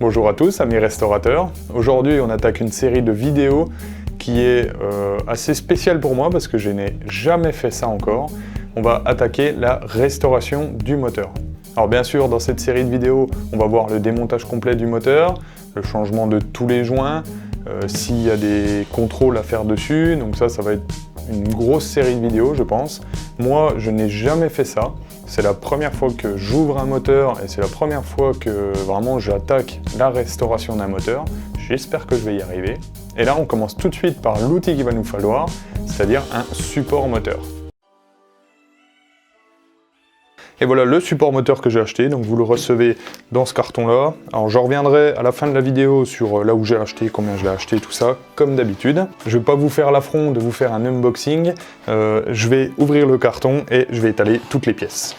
Bonjour à tous, amis restaurateurs. Aujourd'hui, on attaque une série de vidéos qui est assez spéciale pour moi parce que je n'ai jamais fait ça encore. On va attaquer la restauration du moteur. Alors bien sûr, dans cette série de vidéos, on va voir le démontage complet du moteur, le changement de tous les joints, s'il y a des contrôles à faire dessus, donc ça va être une grosse série de vidéos, je pense. Moi, je n'ai jamais fait ça. C'est la première fois que j'ouvre un moteur et c'est la première fois que vraiment j'attaque la restauration d'un moteur. J'espère que je vais y arriver. Et là, on commence tout de suite par l'outil qu'il va nous falloir, c'est-à-dire un support moteur. Et voilà le support moteur que j'ai acheté, donc vous le recevez dans ce carton-là. Alors je reviendrai à la fin de la vidéo sur là où j'ai acheté, combien je l'ai acheté, tout ça, comme d'habitude. Je ne vais pas vous faire l'affront de vous faire un unboxing, je vais ouvrir le carton et je vais étaler toutes les pièces.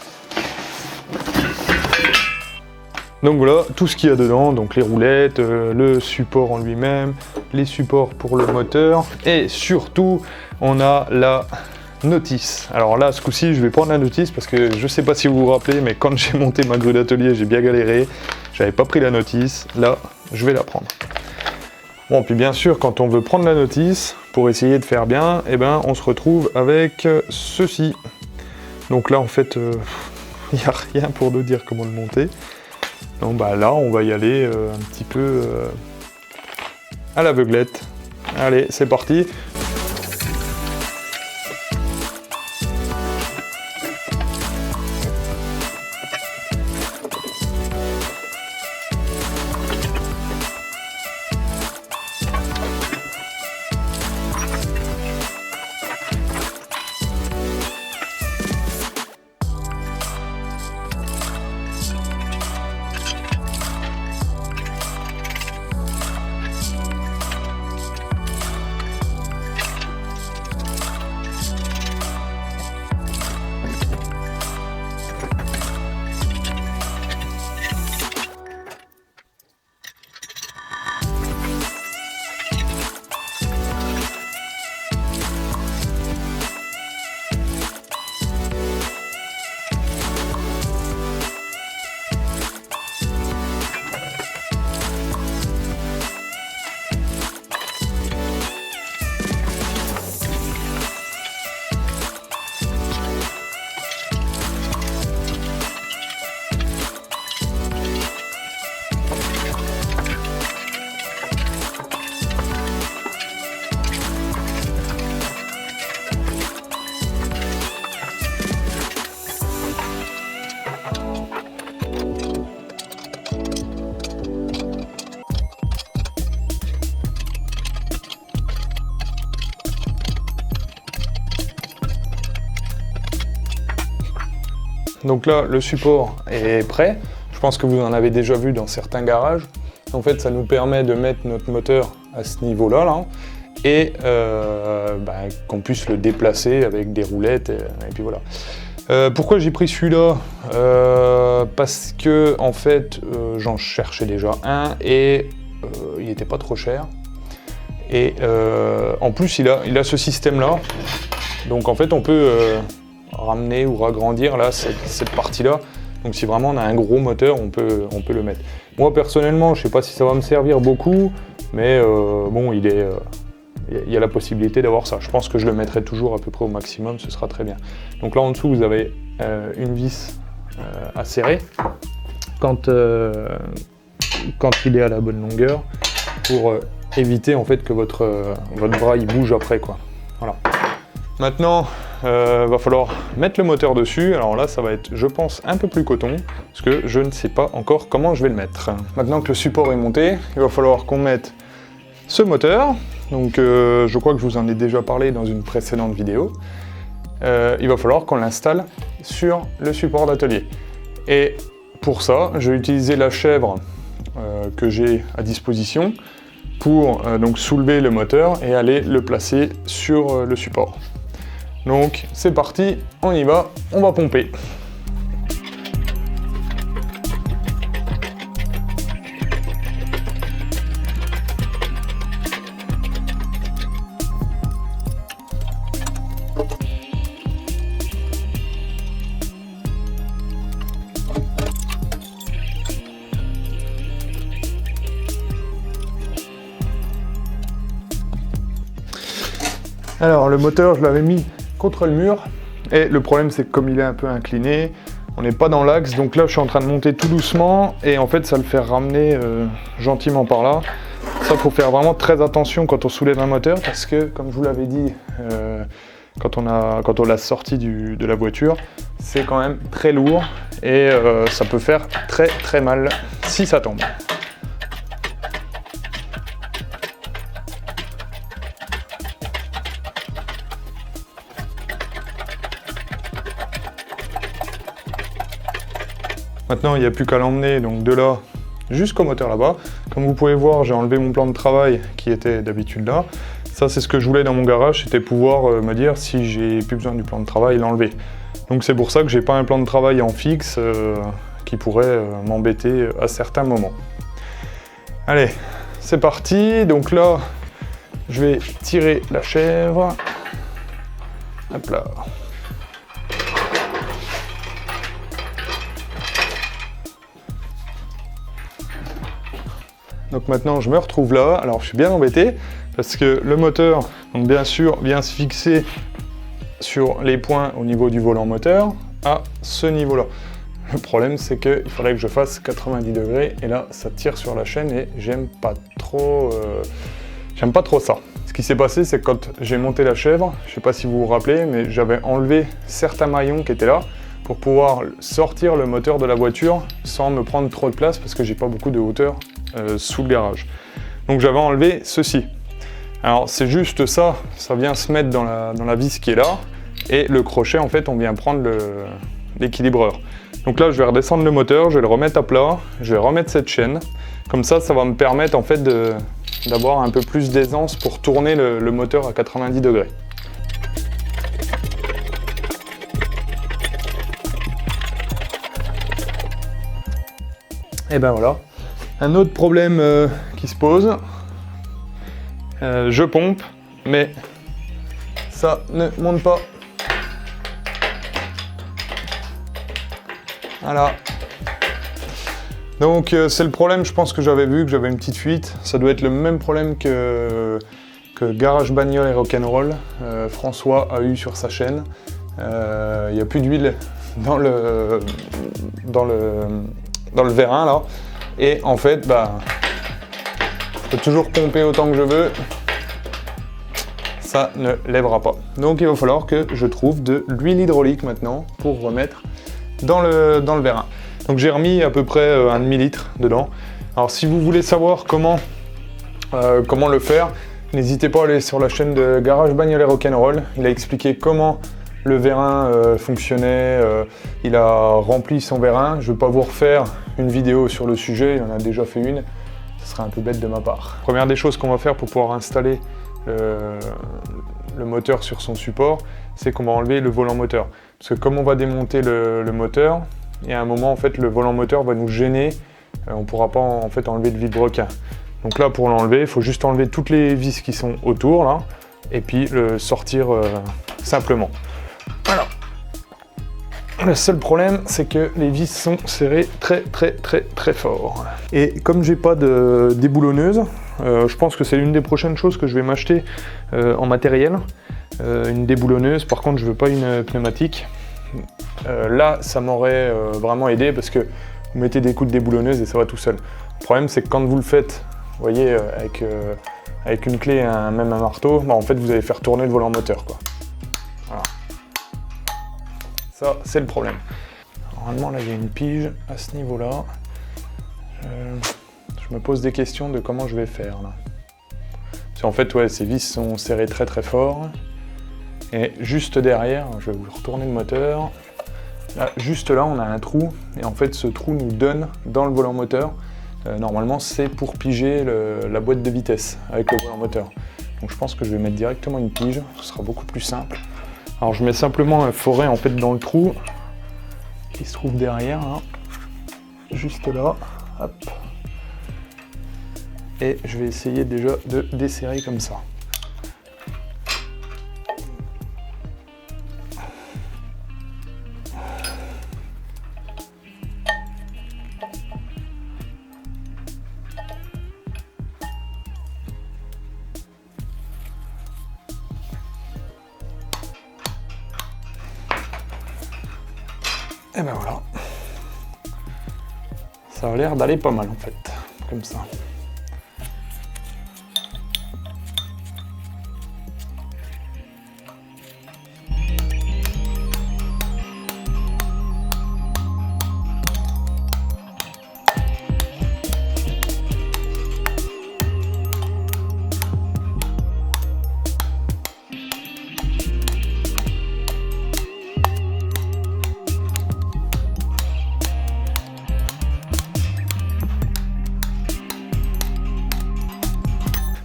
Donc voilà, tout ce qu'il y a dedans, donc les roulettes, le support en lui-même, les supports pour le moteur, et surtout, on a la notice. Alors là, ce coup-ci, je vais prendre la notice parce que je sais pas si vous vous rappelez, mais quand j'ai monté ma grue d'atelier, j'ai bien galéré. J'avais pas pris la notice. Là, je vais la prendre. Bon, puis bien sûr, quand on veut prendre la notice, pour essayer de faire bien, eh ben, on se retrouve avec ceci. Donc là, en fait, il n'y a rien pour nous dire comment le monter. Donc bah là, on va y aller un petit peu à l'aveuglette. Allez, c'est parti. Donc là, le support est prêt. Je pense que vous en avez déjà vu dans certains garages. En fait, ça nous permet de mettre notre moteur à ce niveau-là, là, et qu'on puisse le déplacer avec des roulettes, et puis voilà. Pourquoi j'ai pris celui-là? Parce que, en fait, j'en cherchais déjà un, et il n'était pas trop cher. Et en plus, il a ce système-là. Donc en fait, on peut ramener ou agrandir là cette partie-là. Donc si vraiment on a un gros moteur, on peut le mettre. Moi personnellement, je sais pas si ça va me servir beaucoup, mais bon, il y a la possibilité d'avoir ça. Je pense que je le mettrai toujours à peu près au maximum, ce sera très bien. Donc là en dessous, vous avez une vis à serrer quand il est à la bonne longueur pour éviter en fait que votre bras il bouge après, quoi. Voilà. Maintenant, va falloir mettre le moteur dessus. Alors là, ça va être, je pense, un peu plus coton, parce que je ne sais pas encore comment je vais le mettre. Maintenant que le support est monté, il va falloir qu'on mette ce moteur. Donc, je crois que je vous en ai déjà parlé dans une précédente vidéo. Il va falloir qu'on l'installe sur le support d'atelier. Et pour ça, je vais utiliser la chèvre que j'ai à disposition pour donc soulever le moteur et aller le placer sur le support. Donc c'est parti, on y va, on va pomper. Alors le moteur, je l'avais mis contre le mur, et le problème c'est que comme il est un peu incliné, on n'est pas dans l'axe, donc là je suis en train de monter tout doucement, et en fait ça le fait ramener gentiment par là. Ça, faut faire vraiment très attention quand on soulève un moteur, parce que comme je vous l'avais dit, quand on l'a sorti de la voiture, c'est quand même très lourd, et ça peut faire très très mal si ça tombe. Maintenant, il n'y a plus qu'à l'emmener donc de là jusqu'au moteur là-bas. Comme vous pouvez voir, j'ai enlevé mon plan de travail qui était d'habitude là. Ça, c'est ce que je voulais dans mon garage, c'était pouvoir me dire si j'ai plus besoin du plan de travail, l'enlever. Donc c'est pour ça que j'ai pas un plan de travail en fixe qui pourrait m'embêter à certains moments. Allez, c'est parti. Donc là, je vais tirer la chèvre. Hop là. Donc maintenant je me retrouve là, alors je suis bien embêté parce que le moteur, donc bien sûr, vient se fixer sur les points au niveau du volant moteur à ce niveau-là. Le problème c'est qu'il faudrait que je fasse 90 degrés et là ça tire sur la chaîne et j'aime pas trop ça. Ce qui s'est passé c'est que quand j'ai monté la chèvre, je sais pas si vous vous rappelez, mais j'avais enlevé certains maillons qui étaient là pour pouvoir sortir le moteur de la voiture sans me prendre trop de place parce que j'ai pas beaucoup de hauteur sous le garage. Donc j'avais enlevé ceci. Alors c'est juste ça, ça vient se mettre dans la vis qui est là, et le crochet en fait on vient prendre l'équilibreur. Donc là je vais redescendre le moteur, je vais le remettre à plat, je vais remettre cette chaîne, comme ça va me permettre en fait d'avoir un peu plus d'aisance pour tourner le moteur à 90 degrés. Et ben voilà. Un autre problème qui se pose, je pompe, mais ça ne monte pas. Voilà. Donc c'est le problème, je pense que j'avais vu, que j'avais une petite fuite. Ça doit être le même problème que Garage Bagnole et Rock'n'Roll. François a eu sur sa chaîne. Il n'y a plus d'huile dans le vérin là. Et en fait, je peux toujours pomper autant que je veux, ça ne lèvera pas. Donc il va falloir que je trouve de l'huile hydraulique maintenant pour remettre dans le vérin. Donc j'ai remis à peu près un demi-litre dedans. Alors si vous voulez savoir comment le faire, n'hésitez pas à aller sur la chaîne de Garage Bagnole et Rock'n'Roll. Il a expliqué comment le vérin fonctionnait, il a rempli son vérin. Je ne vais pas vous refaire une vidéo sur le sujet, il en a déjà fait une, ce serait un peu bête de ma part. Première des choses qu'on va faire pour pouvoir installer le moteur sur son support, c'est qu'on va enlever le volant moteur. Parce que comme on va démonter le moteur, et à un moment en fait le volant moteur va nous gêner, on ne pourra pas en fait enlever de vilebrequin. Donc là pour l'enlever, il faut juste enlever toutes les vis qui sont autour là, et puis le sortir simplement. Voilà. Le seul problème, c'est que les vis sont serrées très fort. Et comme j'ai pas de déboulonneuse, je pense que c'est l'une des prochaines choses que je vais m'acheter en matériel. Une déboulonneuse, par contre je veux pas une pneumatique. Là, ça m'aurait vraiment aidé parce que vous mettez des coups de déboulonneuse et ça va tout seul. Le problème, c'est que quand vous le faites, vous voyez, avec une clé et même un marteau, en fait, vous allez faire tourner le volant moteur, quoi. Voilà. Ça, c'est le problème. Normalement, là, il y a une pige à ce niveau-là. Je me pose des questions de comment je vais faire, là. Parce qu'en fait, ouais, ces vis sont serrées très fort. Et juste derrière, je vais vous retourner le moteur. Là, juste là, on a un trou. Et en fait, ce trou nous donne dans le volant moteur. Normalement, c'est pour piger la boîte de vitesse avec le volant moteur. Donc je pense que je vais mettre directement une pige. Ce sera beaucoup plus simple. Alors je mets simplement un foret en fait dans le trou qui se trouve derrière, hein, juste là, hop. Et je vais essayer déjà de desserrer comme ça. Et ben voilà. Ça a l'air d'aller pas mal en fait, comme ça.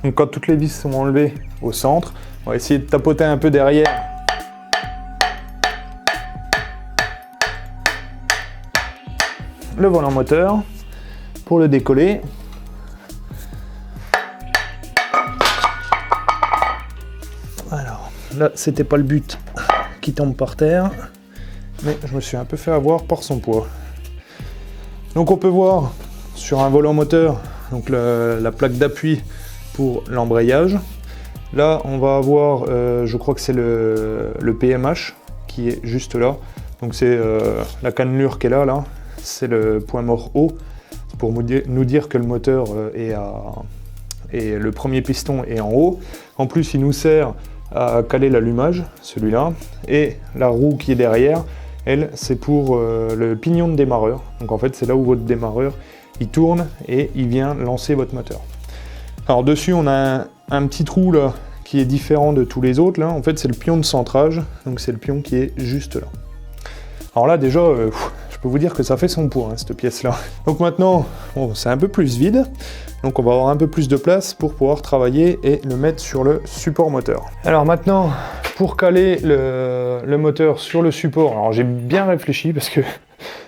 Donc quand toutes les vis sont enlevées au centre, on va essayer de tapoter un peu derrière. Le volant moteur pour le décoller. Alors là, c'était pas le but qui tombe par terre, mais je me suis un peu fait avoir par son poids. Donc on peut voir sur un volant moteur donc la plaque d'appui pour l'embrayage. Là, on va avoir, je crois que c'est le PMH qui est juste là. Donc c'est la cannelure qui est là. C'est le point mort haut pour nous dire que le moteur et le premier piston est en haut. En plus, il nous sert à caler l'allumage, celui-là. Et la roue qui est derrière, elle, c'est pour le pignon de démarreur. Donc en fait, c'est là où votre démarreur, il tourne et il vient lancer votre moteur. Alors dessus, on a un petit trou là qui est différent de tous les autres. Là, en fait, c'est le pion de centrage. Donc c'est le pion qui est juste là. Alors là, déjà, je peux vous dire que ça fait son poids, hein, cette pièce-là. Donc maintenant, bon, c'est un peu plus vide. Donc on va avoir un peu plus de place pour pouvoir travailler et le mettre sur le support moteur. Alors maintenant, pour caler le moteur sur le support, alors j'ai bien réfléchi parce que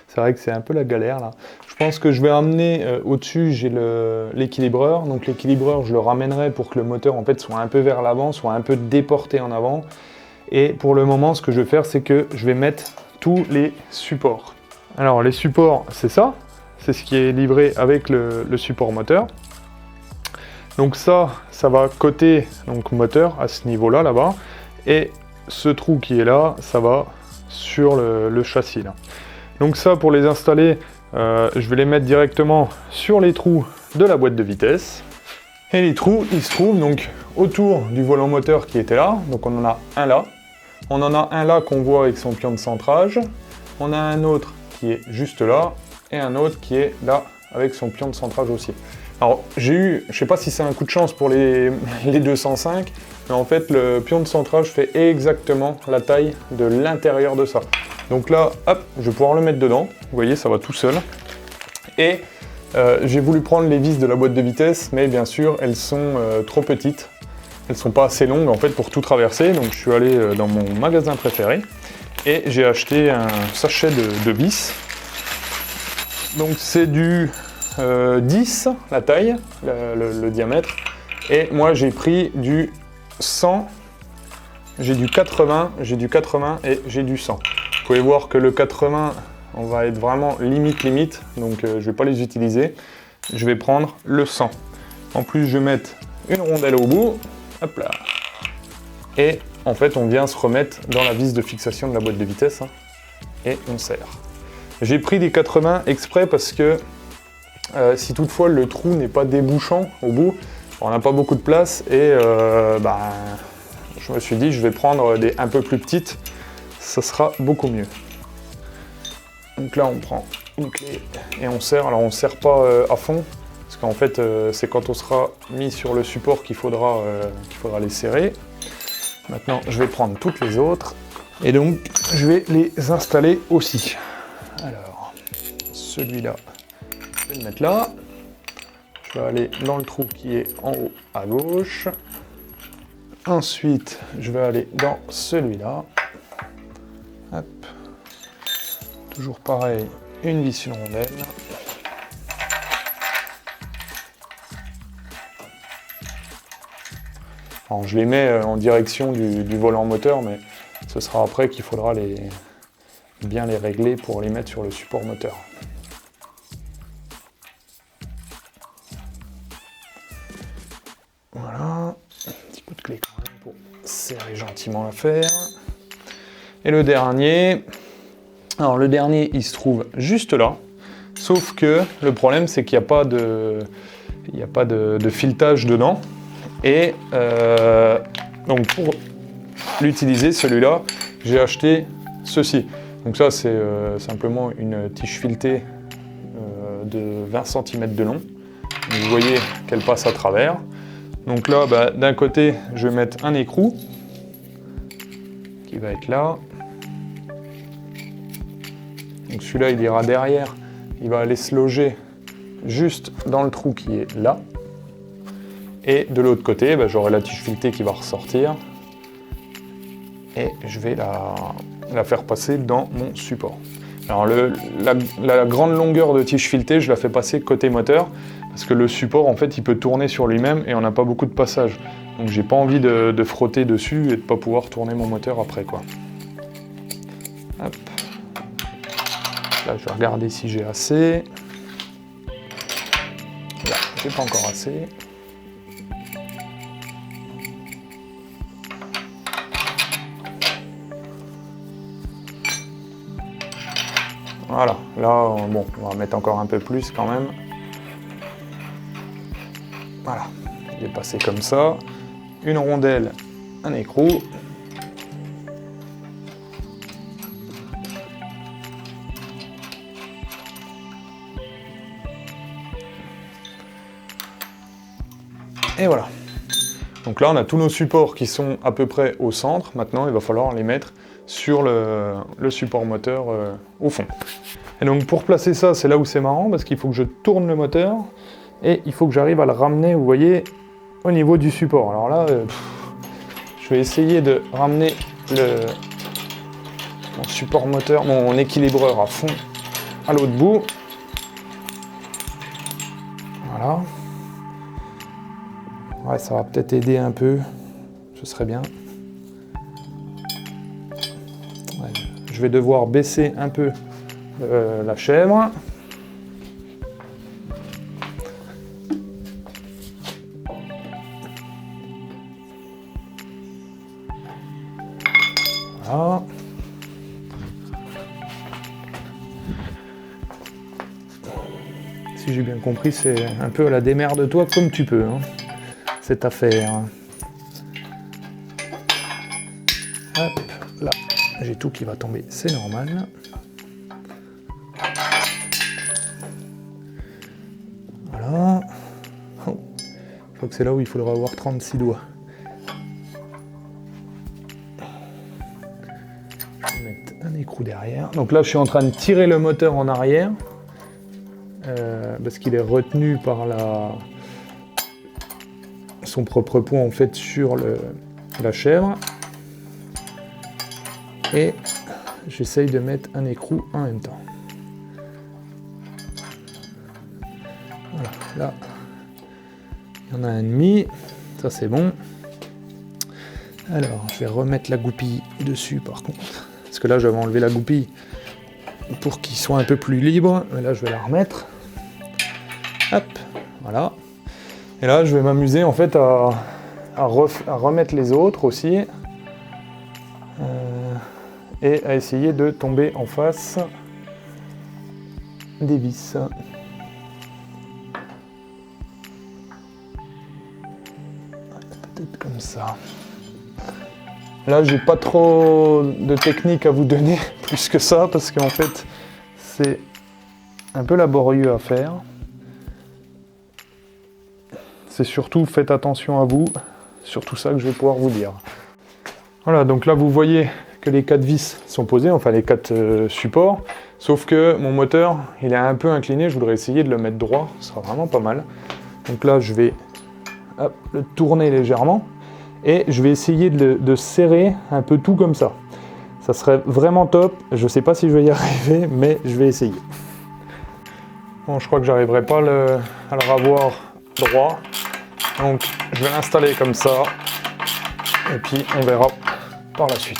c'est vrai que c'est un peu la galère là. Je pense que je vais amener au-dessus, j'ai l'équilibreur. Donc l'équilibreur, je le ramènerai pour que le moteur en fait soit un peu vers l'avant, soit un peu déporté en avant. Et pour le moment, ce que je vais faire, c'est que je vais mettre tous les supports. Alors les supports, c'est ça. C'est ce qui est livré avec le support moteur. Donc ça va côté donc moteur à ce niveau-là, là-bas. Et ce trou qui est là, ça va sur le châssis là. Donc ça, pour les installer, je vais les mettre directement sur les trous de la boîte de vitesse. Et les trous, ils se trouvent donc autour du volant moteur qui était là. Donc on en a un là. On en a un là qu'on voit avec son pion de centrage. On a un autre qui est juste là. Et un autre qui est là avec son pion de centrage aussi. Alors j'ai eu, je sais pas si c'est un coup de chance pour les 205, mais en fait le pion de centrage fait exactement la taille de l'intérieur de ça. Donc là, hop, je vais pouvoir le mettre dedans. Vous voyez, ça va tout seul. Et j'ai voulu prendre les vis de la boîte de vitesse, mais bien sûr, elles sont trop petites. Elles sont pas assez longues en fait pour tout traverser. Donc je suis allé dans mon magasin préféré et j'ai acheté un sachet de vis. Donc c'est du 10, la taille, le diamètre. Et moi j'ai pris du 100, j'ai du 80 et j'ai du 100. Vous pouvez voir que le 80, on va être vraiment limite, donc je ne vais pas les utiliser. Je vais prendre le 100. En plus, je vais mettre une rondelle au bout. Hop là. Et en fait, on vient se remettre dans la vis de fixation de la boîte de vitesse. Hein, et on serre. J'ai pris des 80 exprès parce que si toutefois le trou n'est pas débouchant au bout, on n'a pas beaucoup de place et je me suis dit je vais prendre des un peu plus petites. Ça sera beaucoup mieux. Donc là on prend une clé et on serre. Alors on ne serre pas à fond parce qu'en fait c'est quand on sera mis sur le support qu'il faudra les serrer. Maintenant je vais prendre toutes les autres et donc je vais les installer aussi. Alors celui-là je vais le mettre là. Je vais aller dans le trou qui est en haut à gauche. Ensuite je vais aller dans celui-là. Hop. Toujours pareil, une vis, une rondelle. Alors, je les mets en direction du volant moteur, mais ce sera après qu'il faudra bien les régler pour les mettre sur le support moteur. Voilà, un petit coup de clé quand même pour serrer gentiment l'affaire. Et le dernier, Alors le dernier, il se trouve juste là, sauf que le problème, c'est qu'il n'y a pas de filetage dedans. Et donc pour l'utiliser, celui-là, j'ai acheté ceci. Donc ça, c'est simplement une tige filetée de 20 cm de long. Vous voyez qu'elle passe à travers. Donc là, d'un côté, je vais mettre un écrou qui va être là. Donc celui-là, il ira derrière. Il va aller se loger juste dans le trou qui est là. Et de l'autre côté, j'aurai la tige filetée qui va ressortir. Et je vais la faire passer dans mon support. Alors la grande longueur de tige filetée, je la fais passer côté moteur, parce que le support, en fait, il peut tourner sur lui-même et on n'a pas beaucoup de passage. Donc j'ai pas envie de frotter dessus et de pas pouvoir tourner mon moteur après, quoi. Hop. Là, je vais regarder si j'ai assez. Là, j'ai pas encore assez. Voilà, là, bon, on va mettre encore un peu plus quand même. Voilà, il est passé comme ça. Une rondelle, un écrou. Et voilà. Donc là, on a tous nos supports qui sont à peu près au centre. Maintenant, il va falloir les mettre sur le support moteur au fond. Et donc pour placer ça, c'est là où c'est marrant, parce qu'il faut que je tourne le moteur et il faut que j'arrive à le ramener, vous voyez, au niveau du support. Alors là, je vais essayer de ramener mon support moteur, mon équilibreur à fond à l'autre bout. Voilà. Ouais, ça va peut-être aider un peu, ce serait bien. Ouais, je vais devoir baisser un peu la chèvre. Voilà. Si j'ai bien compris, c'est un peu à la démerde-toi comme tu peux, hein, cette affaire. Hop, là, j'ai tout qui va tomber, c'est normal. Voilà. Oh. Je crois que c'est là où il faudra avoir 36 doigts. Je vais mettre un écrou derrière. Donc là, je suis en train de tirer le moteur en arrière. Parce qu'il est retenu par son propre poids en fait sur la chèvre. Et j'essaye de mettre un écrou en même temps. Voilà, là, il y en a un demi, ça c'est bon. Alors, je vais remettre la goupille dessus par contre. Parce que là, j'avais enlevé la goupille pour qu'il soit un peu plus libre. Mais là, je vais la remettre. Hop, voilà. Et là, je vais m'amuser en fait à remettre les autres aussi. Et à essayer de tomber en face des vis. Peut-être comme ça. Là, j'ai pas trop de technique à vous donner plus que ça, parce qu'en fait, c'est un peu laborieux à faire. C'est surtout, faites attention à vous, surtout ça que je vais pouvoir vous dire. Voilà, donc là, vous voyez que les 4 vis sont posées, enfin les 4 supports, sauf que mon moteur, il est un peu incliné, je voudrais essayer de le mettre droit, ce sera vraiment pas mal. Donc là, je vais le tourner légèrement, et je vais essayer de serrer un peu tout comme ça. Ça serait vraiment top, je ne sais pas si je vais y arriver, mais je vais essayer. Bon, je crois que j'arriverai pas à le ravoir droit, donc je vais l'installer comme ça, et puis on verra par la suite.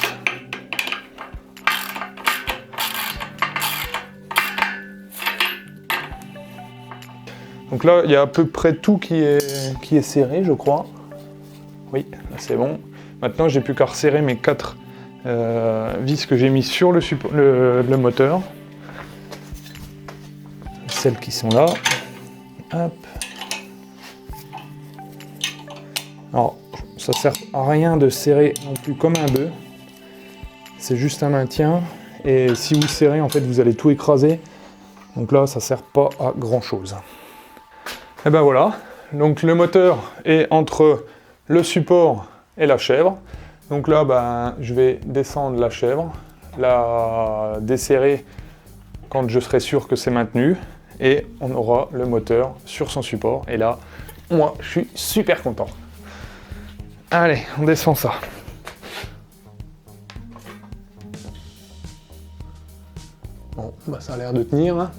Donc là, il y a à peu près tout qui est serré, je crois. Oui, là c'est bon. Maintenant, j'ai plus qu'à resserrer mes 4 vis que j'ai mis sur le moteur. Celles qui sont là. Hop. Alors, ça sert à rien de serrer non plus comme un bœuf. C'est juste un maintien. Et si vous serrez, en fait, vous allez tout écraser. Donc là, ça sert pas à grand chose. Et ben voilà. Donc le moteur est entre le support et la chèvre. Donc là, ben, je vais descendre la chèvre, la desserrer quand je serai sûr que c'est maintenu. Et on aura le moteur sur son support. Et là, moi, je suis super content. Allez, on descend ça. Bon, bah ça a l'air de tenir, hein.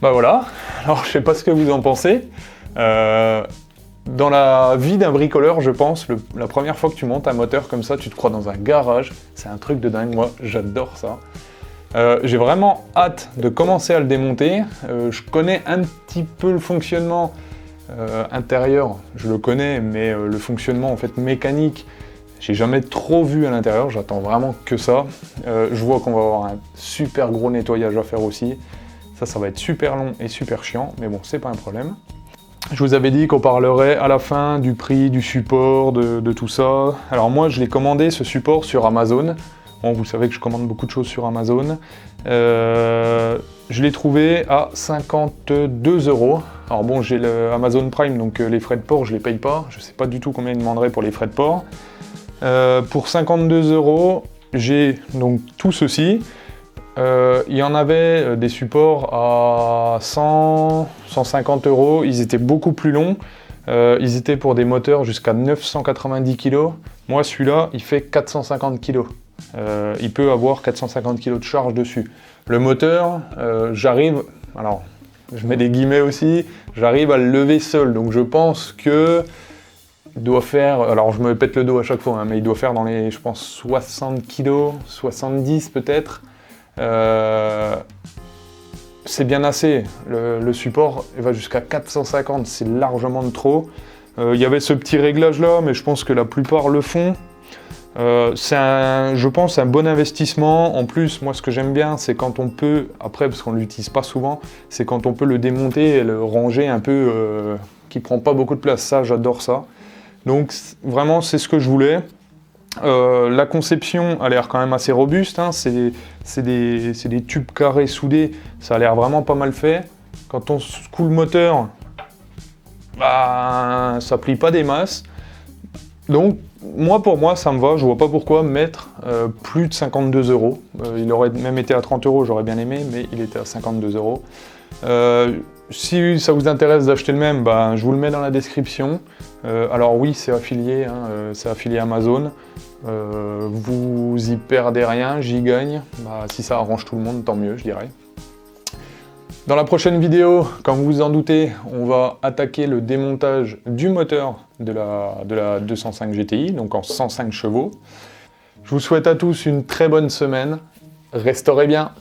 Bah voilà, alors je sais pas ce que vous en pensez. Dans la vie d'un bricoleur, je pense, la première fois que tu montes un moteur comme ça, tu te crois dans un garage. C'est un truc de dingue, moi j'adore ça. J'ai vraiment hâte de commencer à le démonter. Je connais un petit peu le fonctionnement intérieur, je le connais, mais le fonctionnement en fait mécanique, j'ai jamais trop vu à l'intérieur, j'attends vraiment que ça. Je vois qu'on va avoir un super gros nettoyage à faire aussi. Ça va être super long et super chiant, mais bon, c'est pas un problème. Je vous avais dit qu'on parlerait à la fin du prix, du support, de tout ça. Alors moi, je l'ai commandé, ce support, sur Amazon. Bon, vous savez que je commande beaucoup de choses sur Amazon. Je l'ai trouvé à 52 €. Alors bon, j'ai le Amazon Prime, donc les frais de port, je les paye pas. Je sais pas du tout combien ils demanderaient pour les frais de port. Pour 52 €, j'ai donc tout ceci. Il y en avait des supports à 100, 150 €, ils étaient beaucoup plus longs, ils étaient pour des moteurs jusqu'à 990 kg. Moi celui-là, il fait 450 kg. Il peut avoir 450 kg de charge dessus. Le moteur, j'arrive, alors je mets des guillemets aussi, j'arrive à le lever seul, donc je pense que il doit faire, alors je me pète le dos à chaque fois, hein, mais il doit faire dans les, je pense, 60 kg, 70 peut-être. C'est bien assez, le support va jusqu'à 450, c'est largement de trop. Il y avait ce petit réglage là, mais je pense que la plupart le font. C'est je pense un bon investissement. En plus, moi ce que j'aime bien, c'est quand on peut, après parce qu'on ne l'utilise pas souvent, c'est quand on peut le démonter et le ranger un peu, qui prend pas beaucoup de place. Ça, j'adore ça. Donc vraiment, c'est ce que je voulais. La conception a l'air quand même assez robuste, hein. C'est des tubes carrés soudés, ça a l'air vraiment pas mal fait. Quand on secoue le moteur, bah, ça plie pas des masses. Donc pour moi ça me va, je vois pas pourquoi mettre plus de 52 €. Il aurait même été à 30 €, j'aurais bien aimé, mais il était à 52 €. Si ça vous intéresse d'acheter le même, bah, je vous le mets dans la description. Alors oui, c'est affilié, hein, c'est affilié Amazon. Vous y perdez rien, j'y gagne. Bah, si ça arrange tout le monde, tant mieux, je dirais. Dans la prochaine vidéo, comme vous vous en doutez, on va attaquer le démontage du moteur de la 205 GTI, donc en 105 chevaux. Je vous souhaite à tous une très bonne semaine. Restaurez bien!